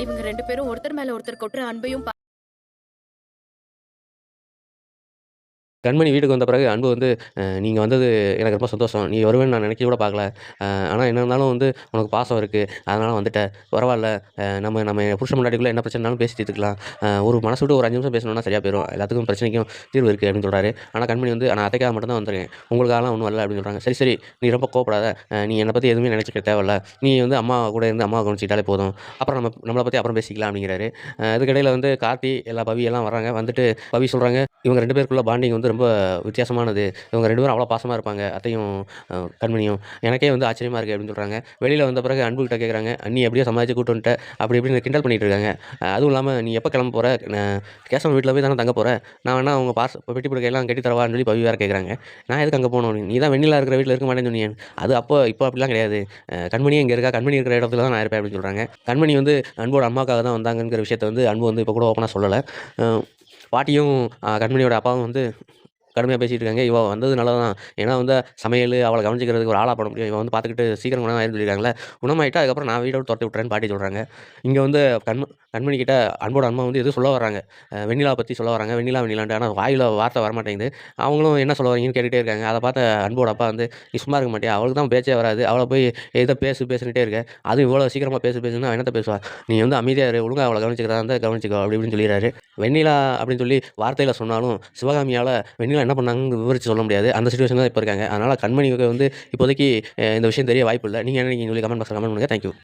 இவங்க 2 பேரும் ஒருத்தர் மேல ஒருத்தர் கொட்டுற அன்பையும் கண்மணி வீட்டுக்கு வந்த பிறகு அன்பு வந்து, நீங்க வந்தது எனக்கு ரொம்ப சந்தோஷம். நீ வருவேன்னு நான் நினைக்க கூட பார்க்கல. ஆனா என்ன இருந்தாலும் வந்து உனக்கு பாசம் இருக்கு. அதனால வந்துட்டேன். பரவால்ல. நம்ம நம்ம புருஷன் பொண்டாட்டிக்குள்ள என்ன பிரச்சனைனாலும் பேசி தீர்த்துக்கலாம். ஒரு மனசு விட்டு ஒரு 5 நிமிஷம் பேசணும்னா சரியா போயிரும். எல்லாத்துக்கும் பிரச்சனைக்கும் தீர்வு இருக்கு அப்படின்னு சொல்றாரு. ஆனா கண்மணி வந்து நான் அத்தைக்காக மட்டும் தான் வந்திருக்கேன். உங்களுக்காகலாம் ஒண்ணும் வரல அப்படின்னு சொல்றாங்க. சரி, சரி. நீ ரொம்ப கோவப்படாத. நீ என்ன பத்தி எதுவுமே நினைச்சுக்க தேவையில்ல. நீ வந்து அம்மா கூட இருந்து அம்மாவ கவனிச்சுக்கிட்டாலே போதும். அப்புறம் நம்மள பத்தி அப்புறம் பேசிக்கலாம் அப்படிங்கிறாரு. இதுக்கிடையில வந்து கார்த்தி பவி எல்லாம் வர்றாங்க. வந்துட்டு பவி சொல்றாங்க, இவங்க 2 பேருக்குள்ள பாண்டிங் வந்து ரொம்ப வித்தியாசமான இவங்க 2 பேரும் அவ்வளோ பாசமா இருப்பாங்க. அத்தையும் கண்மணியும். எனக்கே வந்து ஆச்சரியமா இருக்கு அப்படின்னு சொல்றாங்க. வெளியில வந்த பிறகு அன்புகிட்ட கேட்குறாங்க. அண்ணி எப்படியோ சமாளிச்சு கூட்டு வந்துட்ட. அப்படி இப்படின்னு கிண்டல் பண்ணிட்டு இருக்காங்க. அதுவும் இல்லாம நீ எப்போ கிளம்ப போற? கேசவன் வீட்ல போய் தானே தங்க போற? நான் வேணா உங்க பெட்டி படுக்கையெல்லாம் கட்டி தரவான்னு சொல்லி பவி வேற கேட்குறாங்க. நான் எதுக்கு அங்க போணும்? நீ தான் வெண்ணிலா இருக்கிற வீட்ல இருக்க மாட்டேன்னு சொன்னியே. அது அப்போ இப்போ அப்படிலாம் கிடையாது. கண்மணியே இங்க இருக்கா. கண்மணி இருக்கிற இடத்துல தான் நான் இருப்பேன் அப்படின்னு சொல்றாங்க. கண்மணி வந்து அன்போட அம்மாக்காக தான் வந்தாங்கங்கிற விஷயத்த வந்து அன்பு வந்து இப்போ கூட ஓப்பனா சொல்லல. அ பாட்டியும் கண்மணியோட அப்பாவும் வந்து கடுமையா பேசிட்டு இருக்காங்க. இவ வந்தது நல்லது தான். ஏன்னா வந்து சமையலு, அவள கவனிச்சுக்கிறதுக்கு ஒரு ஆளா போட முடியும். இவ வந்து பார்த்துக்கிட்டு சீக்கிரம் குணமாயிருன்னு சொல்லியிருக்காங்கல்ல. குணமாயிட்டா அதுக்கப்புறம் நான் வீட விட்டு தொரத்தி விட்டுறேன்னு பாட்டி சொல்றாங்க. இங்க வந்து கண்மணி கிட்ட அன்போட அம்மா வந்து எதுவும் சொல்ல வராங்க. வெண்ணிலாவ பத்தி சொல்ல வராங்க. வெண்ணிலான்ட்டு. ஆனா வாயில வார்த்தை வரமாட்டேங்குது. அவங்களும் என்ன சொல்ல வரீங்கன்னு கேட்டுட்டே இருக்காங்க. அத பார்த்த அன்போட அப்பா வந்து, "நீ சும்மா இருக்க மாட்டியா? அவளுக்கு தான் பேச்சே வராது. அவள போய் ஏதோ பேசு பேசுன்னுட்டே இருக்க. அதுவும் இவ்வளோ சீக்கிரமா பேசு பேசுன்னா அவ என்னத்த பேசுவா? நீ வந்து அமைதியா இரு. ஒழுங்கா அவள கவனிச்சுக்கிறதா இருந்தா கவனிச்சுக்கோ" அப்படி இப்படின்னு சொல்லிறாரு. வெண்ணிலா அப்படின்னு சொல்லி வார்த்தையில சொன்னாலும், சிவகாமியால வெண்ணிலா என்ன பண்ணாங்கன்னு விவரிச்சு சொல்ல முடியாது. அந்த சிச்சுவேஷன் தான் இப்ப இருக்காங்க. அதனால கண்மணிக்கு வந்து இப்போதைக்கு இந்த விஷயம் தெரிய வாய்ப்பு இல்ல. நீங்க என்ன நினைக்கிறீங்கன்னு சொல்லி கமெண்ட் பாக்ஸ்ல கமெண்ட் பண்ணுங்க. Thank you.